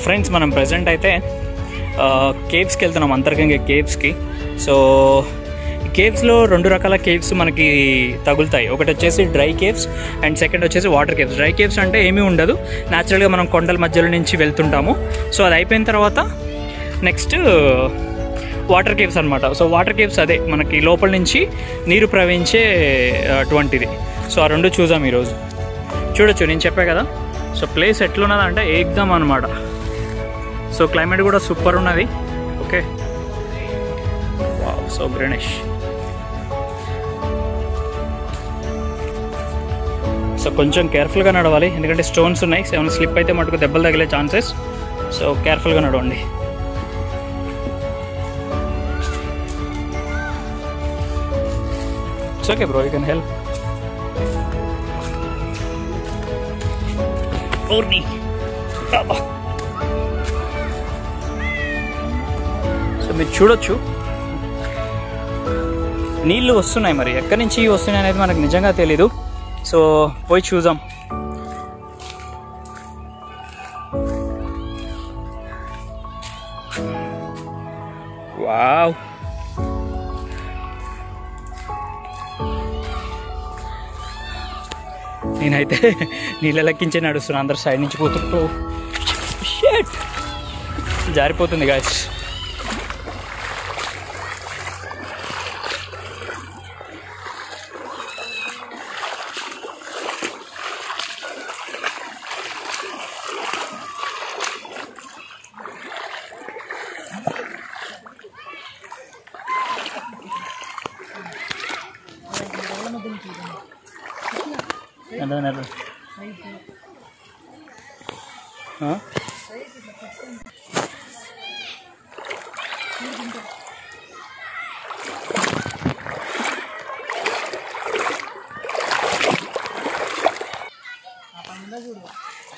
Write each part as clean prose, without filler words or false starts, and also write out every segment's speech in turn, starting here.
Friends మనం present అయితే కేవ్స్కి వెళ్తున్నాం, అంతర్గంగ కేవ్స్కి. సో కేవ్స్లో 2 రకాల కేవ్స్ మనకి తగులుతాయి. ఒకటి వచ్చేసి డ్రై కేవ్స్ అండ్ సెకండ్ వచ్చేసి వాటర్ కేవ్స్. డ్రై కేవ్స్ అంటే ఏమీ ఉండదు, న్యాచురల్గా మనం కొండల మధ్యలో నుంచి వెళ్తుంటాము. సో అది అయిపోయిన తర్వాత నెక్స్ట్ వాటర్ కేవ్స్ అనమాట. సో వాటర్ కేవ్స్ అదే మనకి లోపల నుంచి నీరు ప్రవహించే అటువంటిది. సో ఆ 2 చూసాం ఈరోజు. చూడొచ్చు, నేను చెప్పా కదా. సో ప్లేస్ ఎట్లున్నదంటే ఏకదమ్ అనమాట. సో క్లైమేట్ కూడా సూపర్ ఉన్నది. Okay, so greenish. సో కొంచెం కేర్ఫుల్గా నడవాలి, ఎందుకంటే స్టోన్స్ ఉన్నాయి. ఏమైనా స్లిప్ అయితే మటుకు దెబ్బలు తగిలే ఛాన్సెస్. సో కేర్ఫుల్గా నడవండి. It's okay bro, you can help. So మీరు చూడొచ్చు, నీళ్ళు వస్తున్నాయి. మరి ఎక్కడి నుంచి వస్తున్నాయి అనేది మనకు నిజంగా తెలీదు. సో పోయి చూద్దాం. వావ్, నేనైతే నీళ్ళ లెక్కించే నడుస్తున్నా. అందరు సైడ్ నుంచి పోతుంటూ షిట్ జారిపోతుంది గాయ్స్.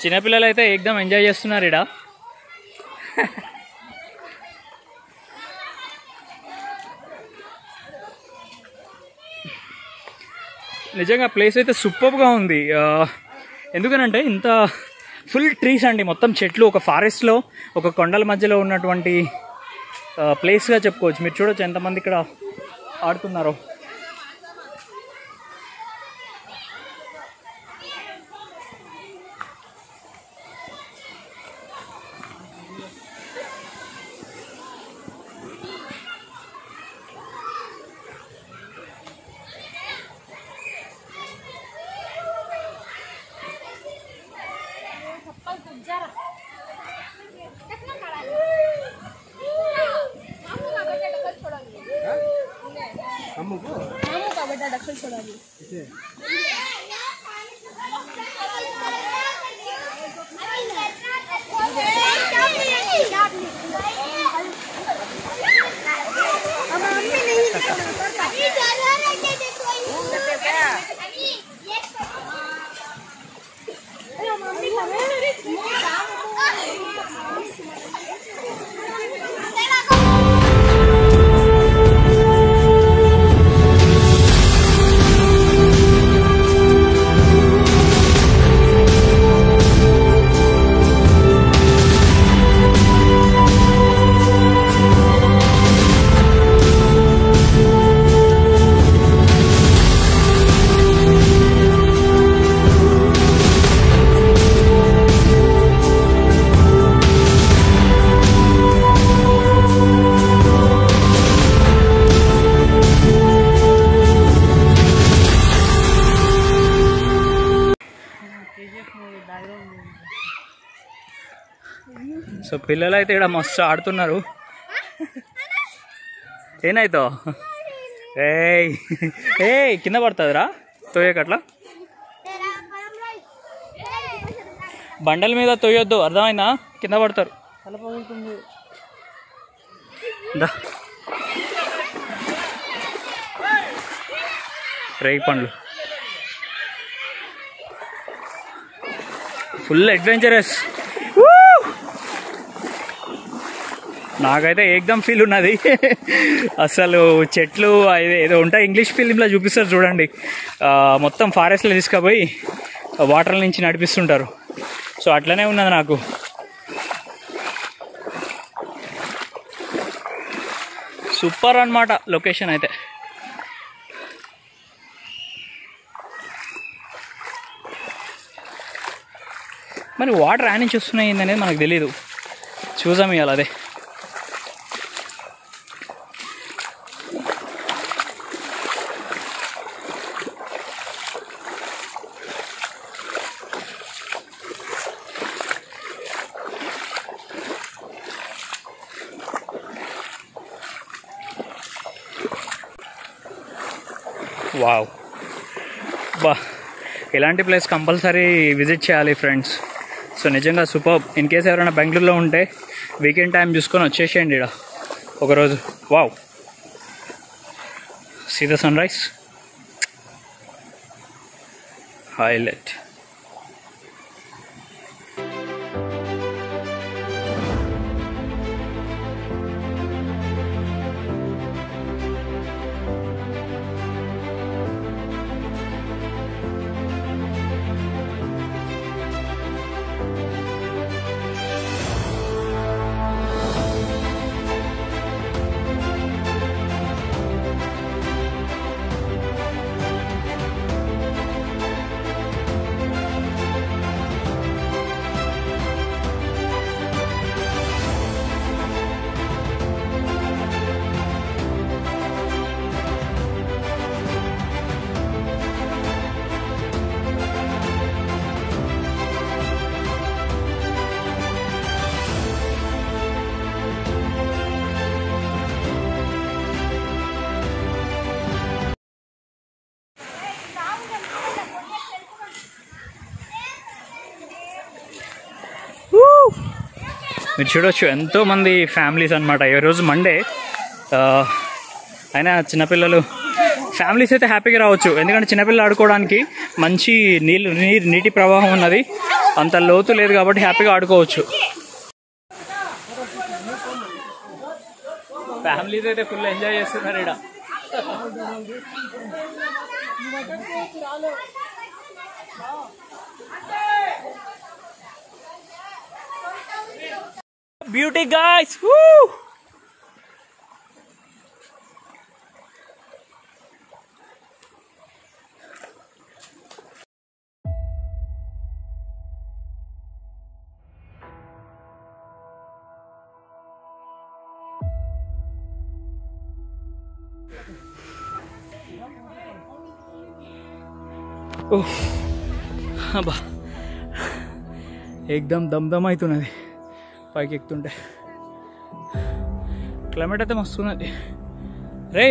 చిన్నపిల్లలు అయితే ఏకదమ్ ఎంజాయ్ చేస్తున్నారు ఇడా. నిజంగా ప్లేస్ అయితే సూపర్గా ఉంది. ఎందుకనంటే ఇంత ఫుల్ ట్రీస్ అండి, మొత్తం చెట్లు. ఒక ఫారెస్ట్లో, ఒక కొండల మధ్యలో ఉన్నటువంటి ప్లేస్గా చెప్పుకోవచ్చు. మీరు చూడొచ్చు ఎంతమంది ఇక్కడ ఆడుతున్నారో. సో పిల్లలు అయితే ఇక్కడ మస్తు ఆడుతున్నారు. ఏనాయితో ఏ కింద పడుతుందిరా తోయకట్లా. బండల మీద తోయొద్దు, అర్థమైందా? కింద పడతారు. రేగి పండ్లు ఫుల్ అడ్వెంచరస్. నాకైతే ఏకదమ్ ఫీల్ ఉన్నది. అసలు చెట్లు ఏదో ఉంటాయి, ఇంగ్లీష్ ఫిలింలో చూపిస్తారు చూడండి, మొత్తం ఫారెస్ట్లో తీసుకుపోయి వాటర్ నుంచి నడిపిస్తుంటారు. సో అట్లనే ఉన్నది నాకు. సూపర్ అన్నమాట లొకేషన్ అయితే. మరి వాటర్ యాడ్ నుంచి వస్తున్నాయి అనేది మనకు తెలీదు, చూసాం ఇవాళ అదే. వావ్, బా, ఇలాంటి ప్లేస్ కంపల్సరీ విజిట్ చేయాలి ఫ్రెండ్స్. సో నిజంగా సూపర్. ఇన్ కేస్ ఎవరైనా బెంగళూరులో ఉంటే వీకెండ్ టైం చూసుకొని వచ్చేసేయండి ఇక్కడ ఒకరోజు. Wow, see the sunrise, highlight. మీరు చూడొచ్చు ఎంతోమంది ఫ్యామిలీస్ అనమాట. ఈరోజు మండే అయినా చిన్నపిల్లలు ఫ్యామిలీస్ అయితే హ్యాపీగా రావచ్చు, ఎందుకంటే చిన్నపిల్లలు ఆడుకోవడానికి మంచి నీటి ప్రవాహం ఉన్నది, అంత లోతు లేదు కాబట్టి హ్యాపీగా ఆడుకోవచ్చు. ఫ్యామిలీస్ అయితే ఫుల్ ఎంజాయ్ చేస్తున్నారు ఇక్కడ. Beauty guys, woo! అబ్బా, ఏకదమ్ దమ్ అవుతున్నది పైకి ఎక్కుతుంటే. క్లైమేట్ అయితే మస్తున్నది రే.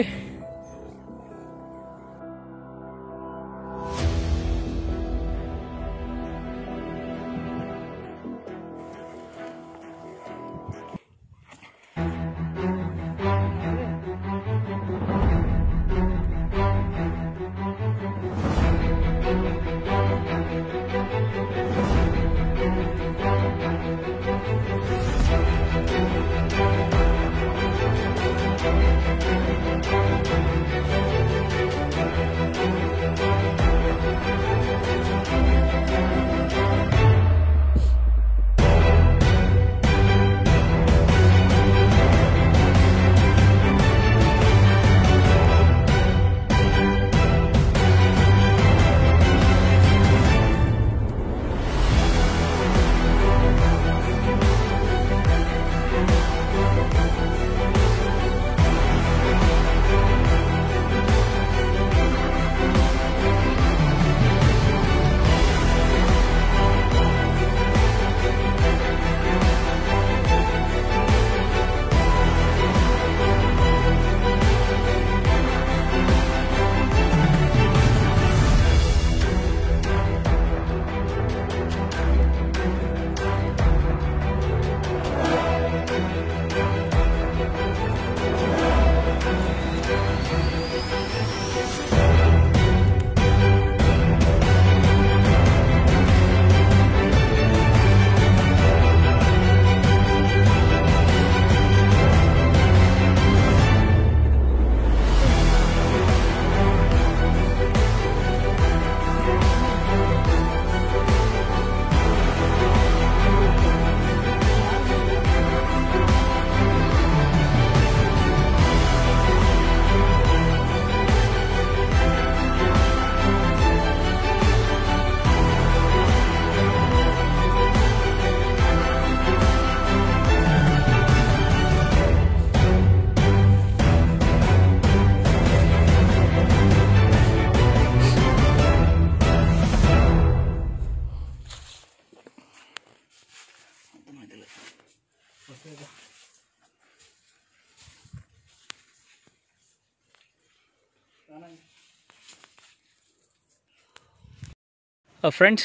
ఫ్రెండ్స్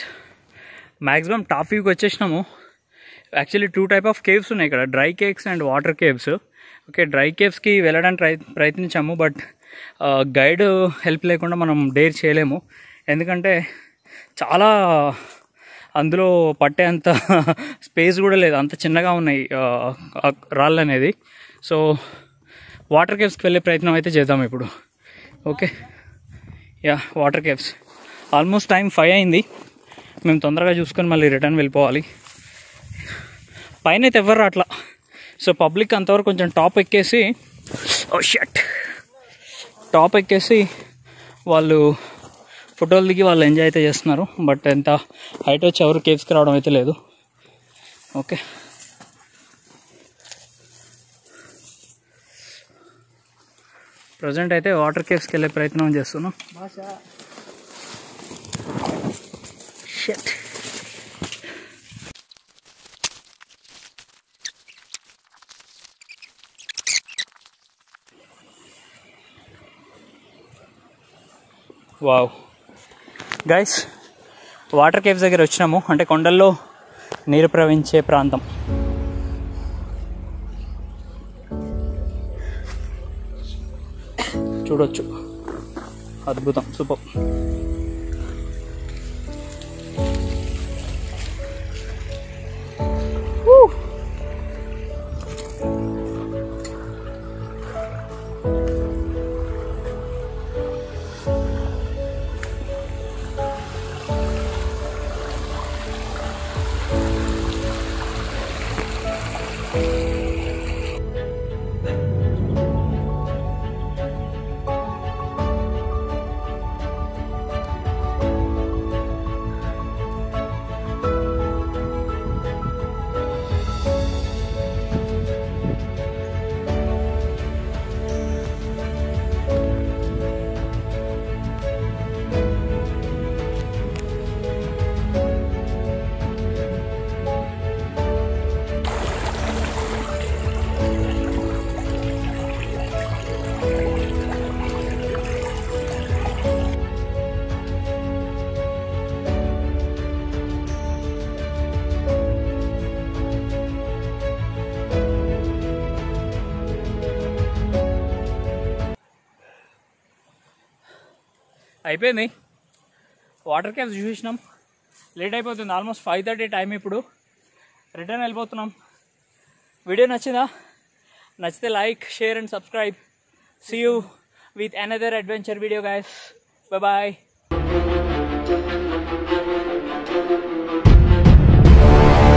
మ్యాక్సిమం టాప్ వ్యూకి వచ్చేసినాము. యాక్చువల్లీ 2 టైప్ ఆఫ్ కేవ్స్ ఉన్నాయి ఇక్కడ, dry caves and water caves. Okay, dry కేవ్స్కి వెళ్ళడానికి ప్రయత్నించాము, బట్ గైడ్ హెల్ప్ లేకుండా మనం డేర్ చేయలేము. ఎందుకంటే చాలా అందులో పట్టేంత స్పేస్ కూడా లేదు, అంత చిన్నగా ఉన్నాయి రాళ్ళు అనేది. సో వాటర్ కేవ్స్కి వెళ్ళే ప్రయత్నం అయితే చేద్దాం ఇప్పుడు. Okay yeah, water caves. Almost time 5 అయింది. మేము తొందరగా చూసుకొని మళ్ళీ రిటర్న్ వెళ్ళిపోవాలి. పైన అయితే ఎవరు అట్లా. సో పబ్లిక్ అంతవరకు కొంచెం టాప్ ఎక్కేసి వాళ్ళు ఫోటోలు దిగి వాళ్ళు ఎంజాయ్ అయితే చేస్తున్నారు. బట్ ఎంత హైట్ వచ్చి ఎవరు కేవ్స్కి రావడం అయితే లేదు. ఓకే, ప్రజెంట్ అయితే వాటర్ కేవ్స్కి వెళ్ళే ప్రయత్నం చేస్తున్నాం. వావ్ గైస్, వాటర్ కేవ్స్ దగ్గర వచ్చినాము. అంటే కొండల్లో నీరు ప్రవహించే ప్రాంతం. చూడొచ్చు, అద్భుతం, సూపర్. అయిపోయింది, వాటర్ కేవ్స్ చూసినాం. లేట్ అయిపోతుంది, ఆల్మోస్ట్ 5:30 టైం. ఇప్పుడు రిటర్న్ వెళ్ళిపోతున్నాం. వీడియో నచ్చిందా? నచ్చితే like, share and subscribe. See you with another adventure video guys. Bye bye.